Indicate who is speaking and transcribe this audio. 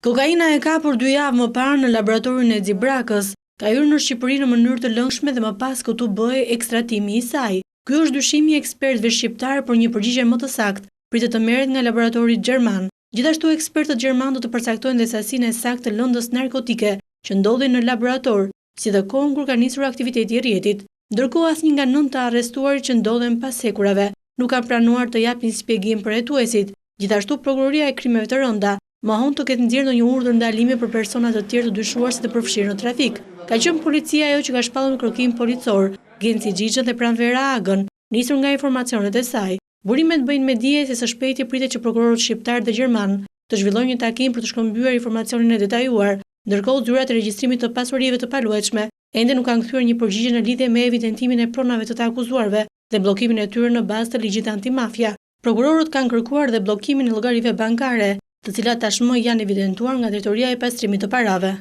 Speaker 1: Kokaina e kapur 2 javë më parë në laboratorin e Xibrakës, ka hyrë në Shqipëri në mënyrë të lëngshme dhe më pas këtu bëhej ekstratimi i saj. Ky është dyshimi i ekspertëve shqiptar, por një përgjigje më të saktë pritet të merret nga laboratori gjerman. Gjithashtu ekspertët gjerman do të përcaktojnë dhe sasinë e saktë të lëndës narkotike që ndodhi në laborator, si dhe kohën kur ka nisur aktiviteti i rrjetit. Ndërkohë asnjë nga 9 të arrestuarit që ndodhen pas hekurave nuk kanë pranuar të japin shpjegim për hetuesit. Gjithashtu prokuroria e krimeve të rënda mohon të ketë nxjerrë ndonjë urdhër ndalimi për persona të tjerë të dyshuar se të përfshirë në trafik. Ka qenë policia ajo që ka shpallur në kërkim policor, Genci Xhixhën dhe pranvera Agën, nisur nga informacionet e saj. Burimet bëjnë me dije se së shpejti pritet që prokurorët shqiptar dhe gjerman të zhvillojnë një takim për të shkëmbyer informacionin e detajuar, ndërkohë zyrat e regjistrimit të pasurive të paluajtshme ende nuk kanë kthyer një përgjigje në lidhje me evidentimin e pronave të të akuzuarve dhe bllokimin e tyre në bazë të ligjit antimafia. Prokurorët kanë kërkuar dhe bllokimin e llogarive bankare, të cilat tashmë janë evidentuar nga Drejtoria e Pastrimit të Parave.